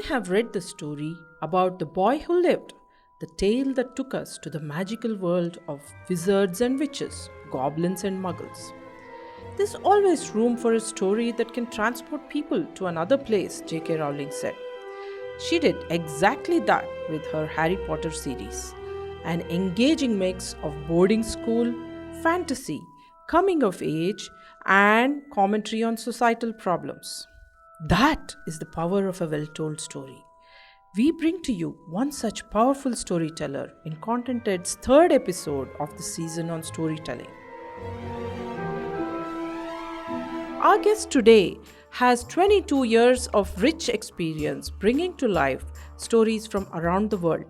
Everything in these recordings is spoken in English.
have read the story about the boy who lived, the tale that took us to the magical world of wizards and witches, goblins and muggles. There's always room for a story that can transport people to another place, J.K. Rowling said. She did exactly that with her Harry Potter series, an engaging mix of boarding school, fantasy, coming of age, and commentary on societal problems. That is the power of a well told story. We bring to you one such powerful storyteller in Contented's third episode of the season on storytelling. Our guest today has 22 years of rich experience bringing to life stories from around the world.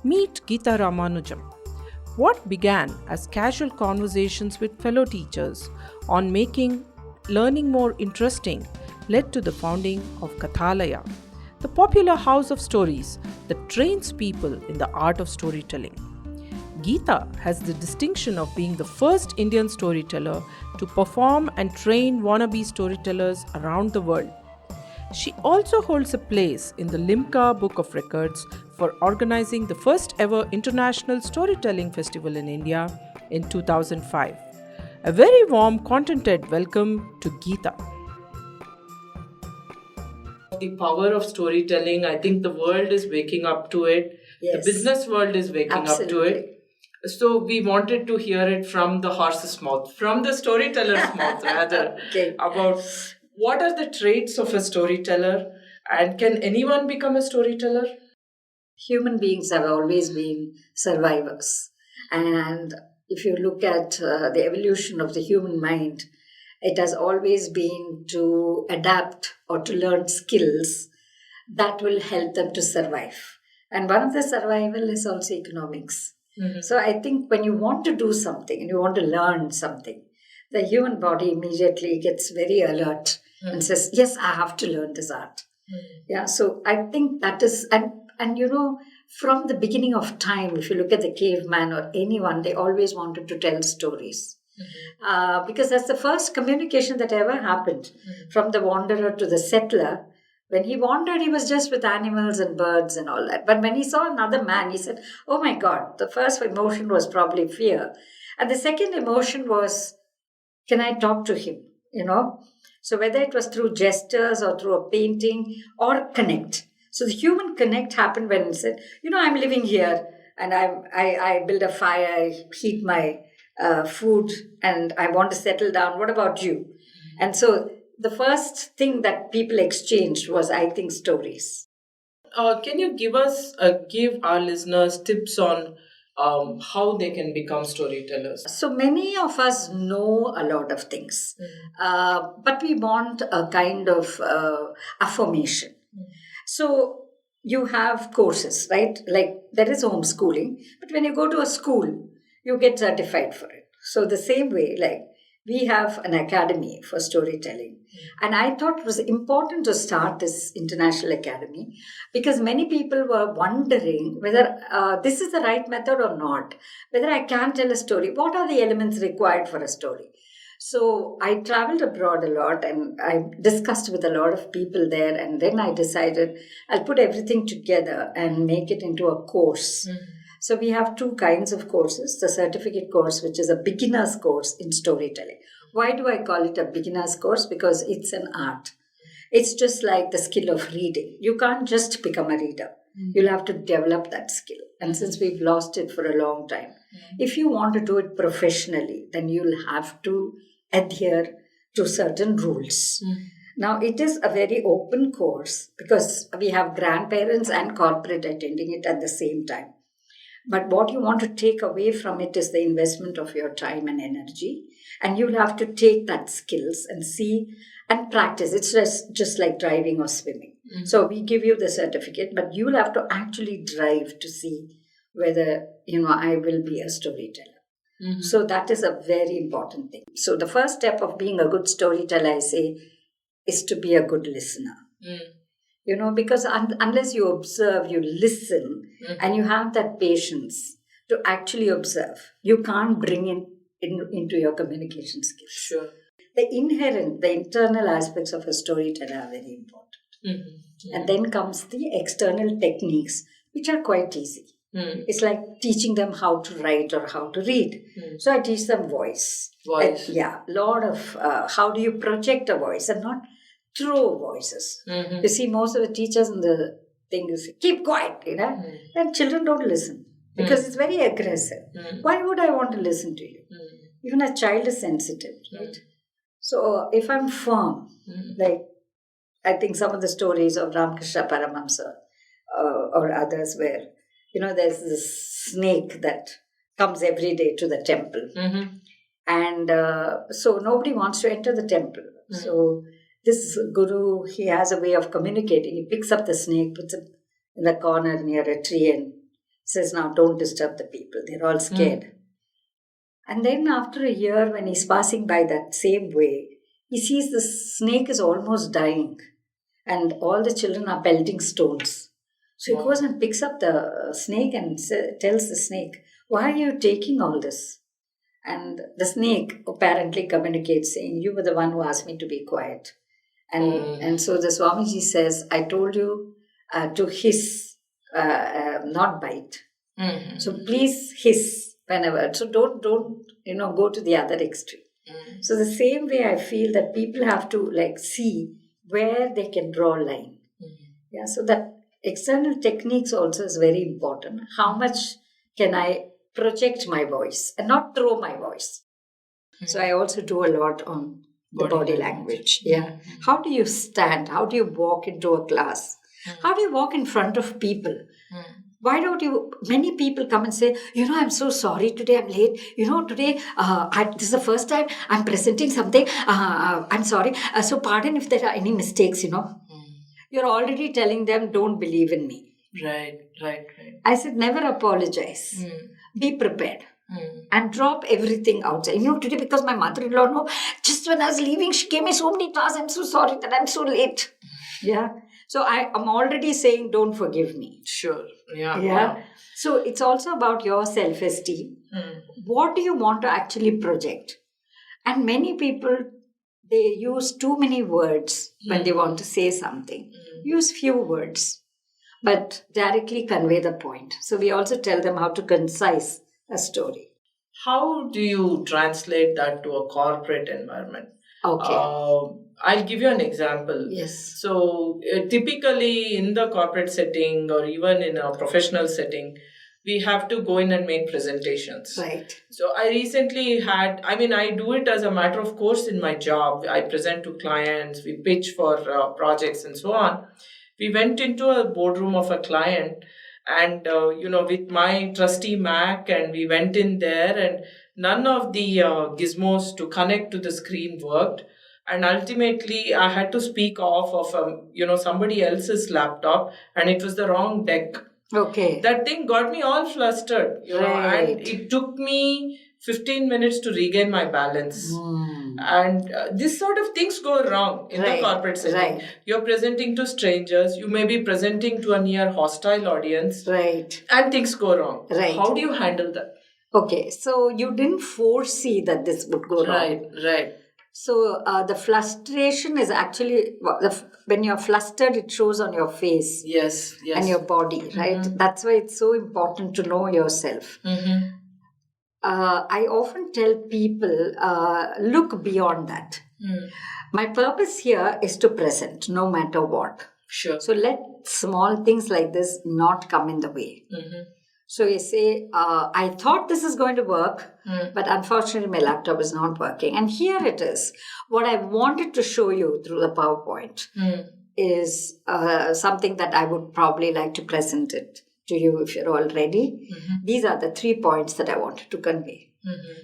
Meet Geeta Ramanujam. What began as casual conversations with fellow teachers on making learning more interesting led to the founding of Kathalaya, the popular house of stories that trains people in the art of storytelling. Geeta has the distinction of being the first Indian storyteller to perform and train wannabe storytellers around the world. She also holds a place in the Limca Book of Records for organizing the first ever International Storytelling Festival in India in 2005. A very warm, contented welcome to Geeta. The power of storytelling, I think the world is waking up to it. Yes. The business world is waking up to it. So we wanted to hear it from the horse's mouth, from the storyteller's mouth rather, about what are the traits of a storyteller and can anyone become a storyteller? Human beings have always been survivors. And if you look at the evolution of the human mind, it has always been to adapt or to learn skills that will help them to survive. And one of the survival is also economics. Mm-hmm. So I think when you want to do something and you want to learn something, the human body immediately gets very alert and says, yes, I have to learn this art. Yeah, so I think that is, and you know, from the beginning of time, if you look at the caveman or anyone, they always wanted to tell stories. Because that's the first communication that ever happened from the wanderer to the settler. When he wandered, he was just with animals and birds and all that. But when he saw another man, he said, oh my God, the first emotion was probably fear. And the second emotion was, can I talk to him? You know? So whether it was through gestures or through a painting or connect. So the human connect happened when he said, you know, I'm living here and I build a fire, I heat my food and I want to settle down. What about you? And so the first thing that people exchanged was, I think, stories. Can you give our listeners tips on how they can become storytellers? So many of us know a lot of things, but we want a kind of affirmation. So you have courses, right? Like there is homeschooling, but when you go to a school, you get certified for it. So the same way, like we have an academy for storytelling. And I thought it was important to start this international academy because many people were wondering whether this is the right method or not, whether I can tell a story. What are the elements required for a story? So I traveled abroad a lot and I discussed with a lot of people there. And then I decided I'll put everything together and make it into a course. So we have two kinds of courses. The certificate course, which is a beginner's course in storytelling. Why do I call it a beginner's course? Because it's an art. It's just like the skill of reading. You can't just become a reader. You'll have to develop that skill. And since we've lost it for a long time, if you want to do it professionally, then you'll have to adhere to certain rules. Now, it is a very open course because we have grandparents and corporate attending it at the same time. But what you want to take away from it is the investment of your time and energy. And you'll have to take that skills and see and practice. It's just like driving or swimming. So we give you the certificate, but you'll have to actually drive to see whether, I will be a storyteller. So that is a very important thing. So the first step of being a good storyteller, I say, is to be a good listener. Because unless you observe, you listen, and you have that patience to actually observe, you can't bring into your communication skills. Sure. The internal aspects of a storyteller are very important. And then comes the external techniques, which are quite easy. It's like teaching them how to write or how to read. So I teach them voice. Voice. Lot of how do you project a voice and not throw voices. You see, most of the teachers in the thing is keep quiet, and children don't listen because it's very aggressive. Why would I want to listen to you? Even a child is sensitive, right? So if I'm firm, like I think some of the stories of Ramakrishna Paramahamsa or others where, there's this snake that comes every day to the temple. And so nobody wants to enter the temple. So this guru, he has a way of communicating. He picks up the snake, puts it in the corner near a tree and says, now don't disturb the people. They're all scared. And then after a year, when he's passing by that same way, he sees the snake is almost dying. And all the children are pelting stones. So he goes and picks up the snake and tells the snake, why are you taking all this? And the snake apparently communicates saying, you were the one who asked me to be quiet. And so the Swamiji says, I told you to hiss, not bite. So please hiss whenever. So don't go to the other extreme. So the same way I feel that people have to see where they can draw a line. So that external techniques also is very important. How much can I project my voice and not throw my voice? So I also do a lot on the body language. How do you stand? How do you walk into a class? How do you walk in front of people? Why don't many people come and say, I'm so sorry today I'm late. Today, this is the first time I'm presenting something. I'm sorry. So pardon if there are any mistakes, You're already telling them, don't believe in me. Right. I said, never apologize. Be prepared. And drop everything outside. Today because my mother-in-law, just when I was leaving, she gave me so many tasks. I'm so sorry that I'm so late. So I'm already saying, don't forgive me. Sure. So it's also about your self-esteem. What do you want to actually project? And many people, they use too many words when they want to say something. Use few words, but directly convey the point. So we also tell them how to concise a story. How do you translate that to a corporate environment? Okay. I'll give you an example. Yes. So typically in the corporate setting or even in a professional setting, we have to go in and make presentations. Right. So I recently I do it as a matter of course in my job. I present to clients, we pitch for projects and so on. We went into a boardroom of a client and, with my trusty Mac, and we went in there and none of the gizmos to connect to the screen worked. And ultimately, I had to speak off of, somebody else's laptop, and it was the wrong deck. Okay. That thing got me all flustered, Right. and it took me 15 minutes to regain my balance. And this sort of things go wrong in the corporate setting. Right. You're presenting to strangers, you may be presenting to a near hostile audience. Right. And things go wrong. Right. How do you handle that? Okay, so you didn't foresee that this would go wrong. Right. So the frustration is actually, when you're flustered, it shows on your face. Yes. And your body, right? That's why it's so important to know yourself. I often tell people, look beyond that. My purpose here is to present, no matter what. Sure. So let small things like this not come in the way. So you say, I thought this is going to work, but unfortunately my laptop is not working. And here it is. What I wanted to show you through the PowerPoint is something that I would probably like to present it to you if you're all ready. These are the 3 points that I wanted to convey.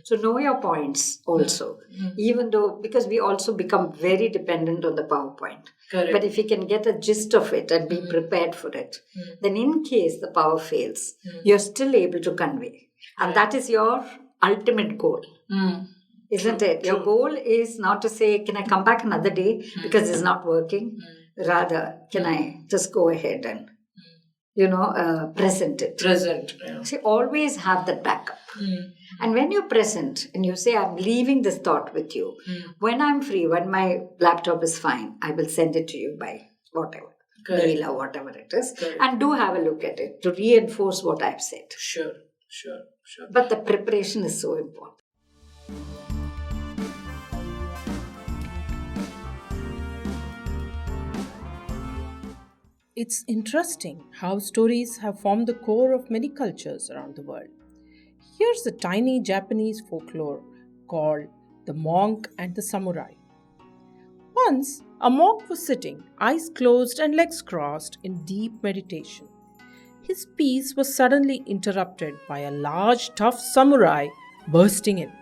So know your points also, even though, because we also become very dependent on the PowerPoint. Correct. But if you can get a gist of it and be prepared for it, then in case the power fails, you're still able to convey. And that is your ultimate goal. Isn't it? Your goal is not to say, can I come back another day because it's not working? Rather, can I just go ahead and, present it? See, always have that backup. And when you're present and you say, I'm leaving this thought with you, when I'm free, when my laptop is fine, I will send it to you by whatever, Correct. meal or whatever it is, Correct. and do have a look at it to reinforce what I've said. Sure. But the preparation is so important. It's interesting how stories have formed the core of many cultures around the world. Here's a tiny Japanese folklore called The Monk and the Samurai. Once, a monk was sitting, eyes closed and legs crossed, in deep meditation. His peace was suddenly interrupted by a large, tough samurai bursting in.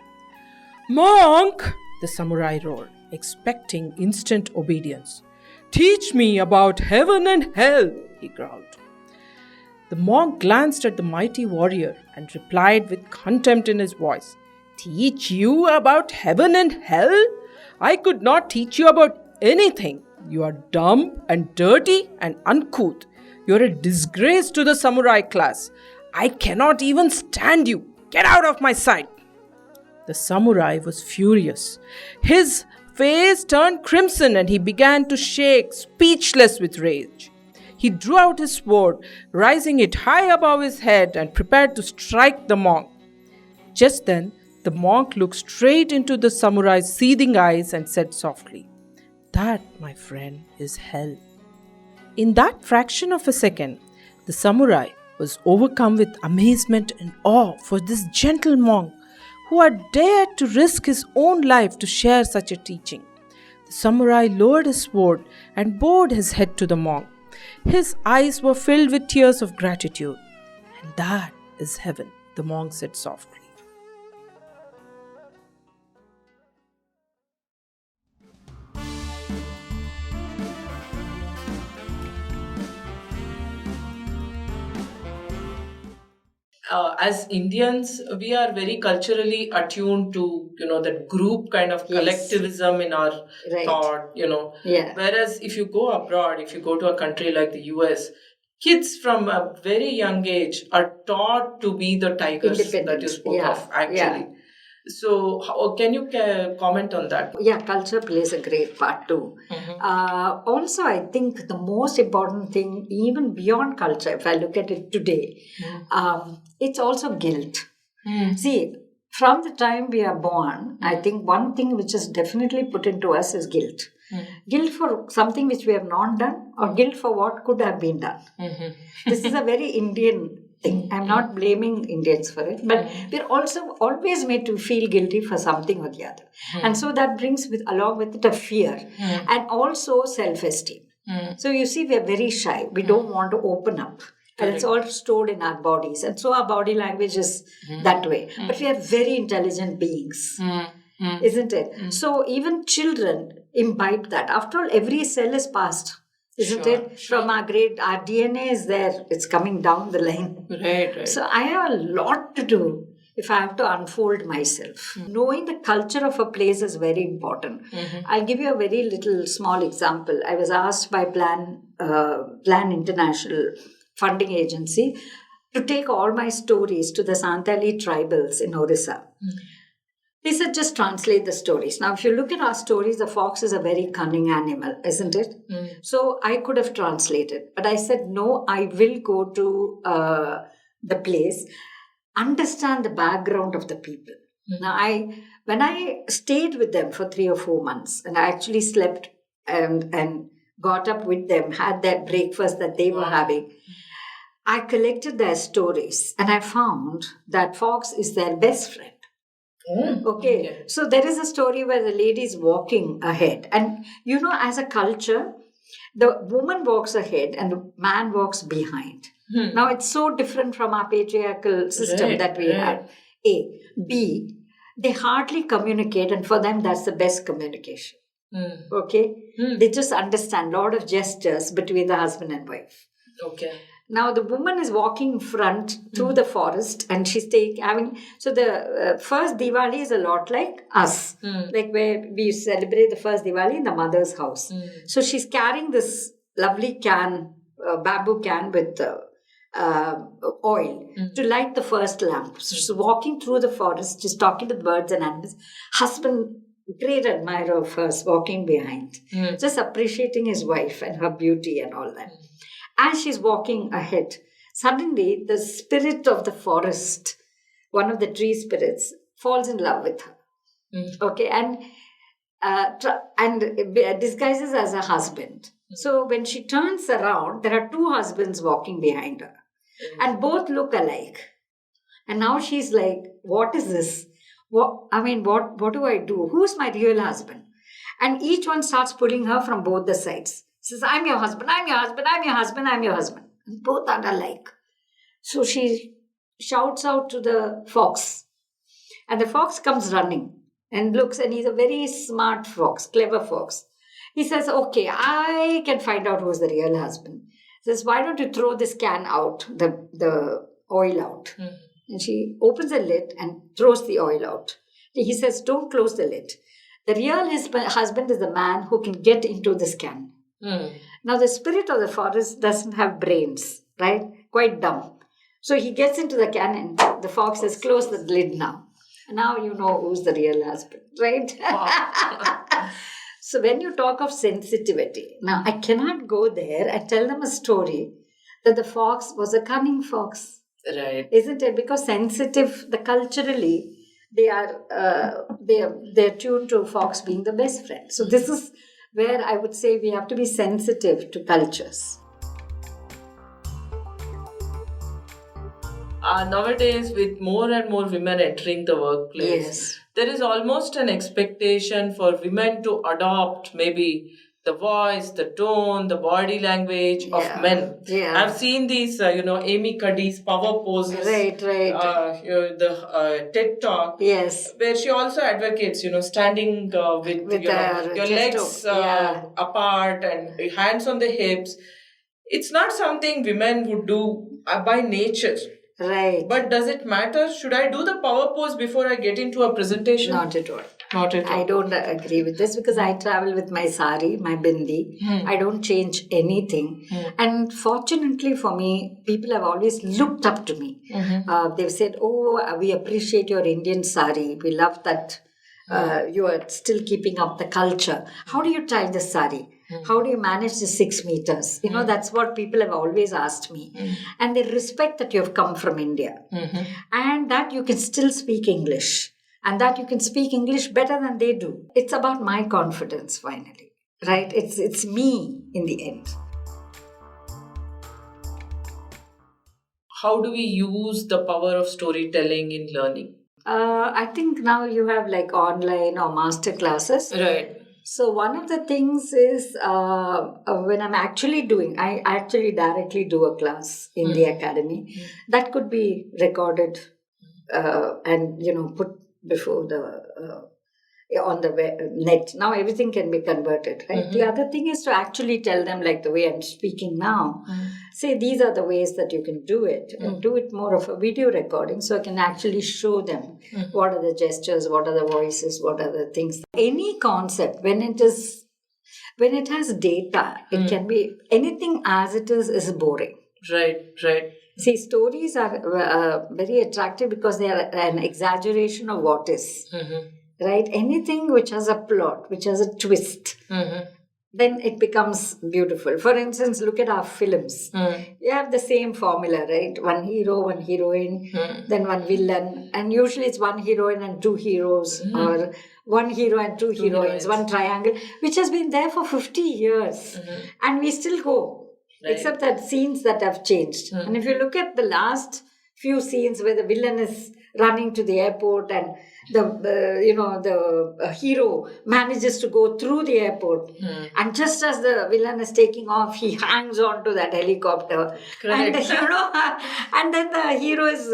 "Monk!" the samurai roared, expecting instant obedience. "Teach me about heaven and hell," he growled. The monk glanced at the mighty warrior and replied with contempt in his voice, "Teach you about heaven and hell? I could not teach you about anything. You are dumb and dirty and uncouth. You are a disgrace to the samurai class. I cannot even stand you. Get out of my sight." The samurai was furious. His face turned crimson and he began to shake, speechless with rage. He drew out his sword, raising it high above his head, and prepared to strike the monk. Just then, the monk looked straight into the samurai's seething eyes and said softly, "That, my friend, is hell." In that fraction of a second, the samurai was overcome with amazement and awe for this gentle monk who had dared to risk his own life to share such a teaching. The samurai lowered his sword and bowed his head to the monk. His eyes were filled with tears of gratitude. "And that is heaven," the monk said softly. As Indians, we are very culturally attuned to, that group kind of Yes. collectivism in our Right. thought, Yeah. Whereas if you go abroad, if you go to a country like the US, kids from a very young age are taught to be the tigers that Independent. you spoke Yeah. of, actually. Yeah. So, can you comment on that? Yeah, culture plays a great part too. Also, I think the most important thing, even beyond culture, if I look at it today, it's also guilt. See, from the time we are born, I think one thing which is definitely put into us is guilt. Guilt for something which we have not done, or guilt for what could have been done. This is a very Indian thing. I'm not blaming Indians for it, but we're also always made to feel guilty for something or the other. And so that brings along with it a fear and also self-esteem. So you see, we're very shy. We don't want to open up. And it's all stored in our bodies. And so our body language is that way. But we are very intelligent beings. Isn't it? So even children imbibe that. After all, every cell is passed. Isn't it? From our DNA is there. It's coming down the line. Right. So I have a lot to do if I have to unfold myself. Knowing the culture of a place is very important. I'll give you a very little small example. I was asked by Plan International funding agency to take all my stories to the Santali tribals in Orissa. They said, just translate the stories. Now, if you look at our stories, the fox is a very cunning animal, isn't it? So I could have translated. But I said, no, I will go to the place, understand the background of the people. Now, when I stayed with them for 3 or 4 months, and I actually slept and got up with them, had that breakfast that they were having, I collected their stories, and I found that fox is their best friend. Okay, so there is a story where the lady is walking ahead, and as a culture, the woman walks ahead and the man walks behind. Now it's so different from our patriarchal system that we have. A. B. They hardly communicate, and for them that's the best communication. Okay, they just understand a lot of gestures between the husband and wife. Okay. Now the woman is walking in front through the forest, and she's so the first Diwali is a lot like us, like where we celebrate the first Diwali in the mother's house. So she's carrying this lovely can, bamboo can with oil to light the first lamp. So she's walking through the forest, just talking to the birds and animals. Husband great admirer of hers walking behind, just appreciating his wife and her beauty and all that. As she's walking ahead, suddenly the spirit of the forest, one of the tree spirits, falls in love with her. Okay, and disguises as a husband. So when she turns around, there are two husbands walking behind her, and both look alike. And now she's like, "What is this? What do I do? Who's my real husband?" And each one starts pulling her from both the sides. Says, "I'm your husband. I'm your husband. I'm your husband. I'm your husband." And both are alike. So she shouts out to the fox, and the fox comes running and looks, and he's a very smart fox, clever fox. He says, "Okay, I can find out who's the real husband." He says, "Why don't you throw this can out, the oil out?" And she opens the lid and throws the oil out. He says, "Don't close the lid. The real husband is the man who can get into this can." Now, the spirit of the forest doesn't have brains, right? Quite dumb. So he gets into the can, and the fox says, "Close the lid now." Now you know who's the real husband, right? So when you talk of sensitivity, now I cannot go there and tell them a story that the fox was a cunning fox. Right. Isn't it? Because sensitive, culturally, they're tuned to fox being the best friend. So this is where I would say we have to be sensitive to cultures. Nowadays, with more and more women entering the workplace, Yes. there is almost an expectation for women to adopt maybe the voice, the tone, the body language of men. Yeah. I've seen these, Amy Cuddy's power poses. Right. The TED Talk. Yes. Where she also advocates, standing with your legs apart and hands on the hips. It's not something women would do by nature. Right. But does it matter? Should I do the power pose before I get into a presentation? Not at all. Not at all. I don't agree with this because I travel with my sari, my bindi. I don't change anything. And fortunately for me, people have always looked up to me. They've said, "Oh, we appreciate your Indian sari. We love that you are still keeping up the culture. How do you tie the sari? How do you manage the 6 meters?" That's what people have always asked me. And they respect that you have come from India. And that you can still speak English. And that you can speak English better than they do. It's about my confidence, finally. Right? It's me in the end. How do we use the power of storytelling in learning? I think now you have like online or master classes. Right. So one of the things is when I actually directly do a class in the academy. That could be recorded and put before on the net. Now everything can be converted, right? The other thing is to actually tell them, like the way I'm speaking now, say these are the ways that you can do it, and do it more of a video recording so I can actually show them what are the gestures, what are the voices, what are the things. Any concept, when it has data, it can be anything as it is boring. Right. See, stories are very attractive because they are an exaggeration of what is. Right? Anything which has a plot, which has a twist, then it becomes beautiful. For instance, look at our films. You have the same formula, right? One hero, one heroine, then one villain. And usually it's one heroine and two heroes, or one hero and two heroines, one triangle, which has been there for 50 years. And we still go. Right. Except that scenes that have changed. And if you look at the last few scenes where the villain is running to the airport and the hero manages to go through the airport, and just as the villain is taking off, he hangs on to that helicopter. Correct. And then the hero is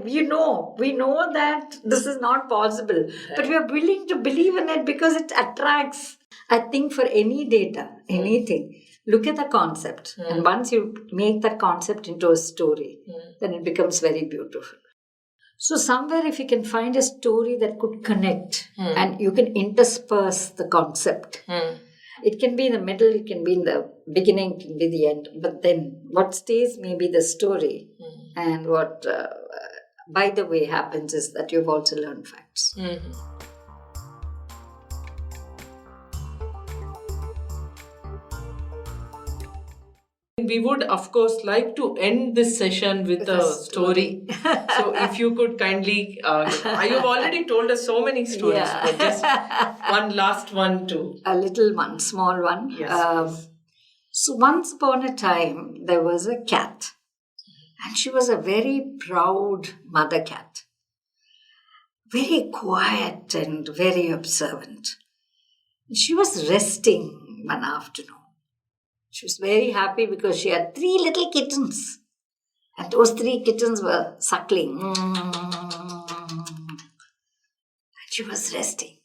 we know that this is not possible, but we are willing to believe in it because it attracts. I think for any data, anything, look at the concept, and once you make that concept into a story, then it becomes very beautiful. So somewhere if you can find a story that could connect and you can intersperse the concept, it can be in the middle, it can be in the beginning, it can be the end. But then what stays may be the story. And what, by the way, happens is that you've also learned facts. we would, of course, like to end this session with a story. So, if you could kindly, you've already told us so many stories, Yeah. but just one last one too. A little one, small one. Yes, please. So once upon a time, there was a cat, and she was a very proud mother cat, very quiet and very observant. She was resting one afternoon. She was very happy because she had 3 little kittens, and those 3 kittens were suckling. And she was resting.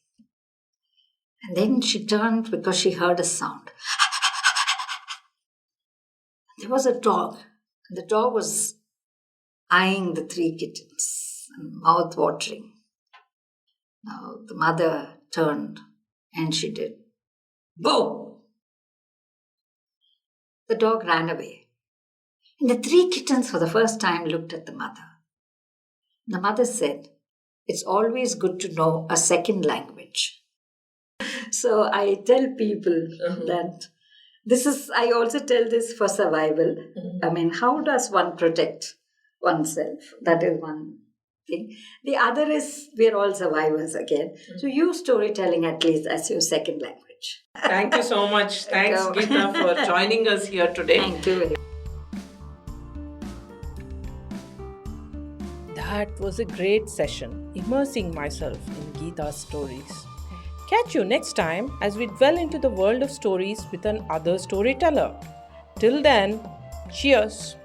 And then she turned because she heard a sound. There was a dog, and the dog was eyeing the 3 kittens and mouth watering. Now the mother turned and she did, "Bo!" The dog ran away. And the 3 kittens for the first time looked at the mother. The mother said, "It's always good to know a second language." So I tell people that I also tell this for survival. I mean, how does one protect oneself? That is one thing. The other is we're all survivors again. So use storytelling at least as your second language. Thank you so much. Thanks, Geeta, for joining us here today. Thank you very much. That was a great session, immersing myself in Geeta's stories. Catch you next time as we dwell into the world of stories with another storyteller. Till then, cheers!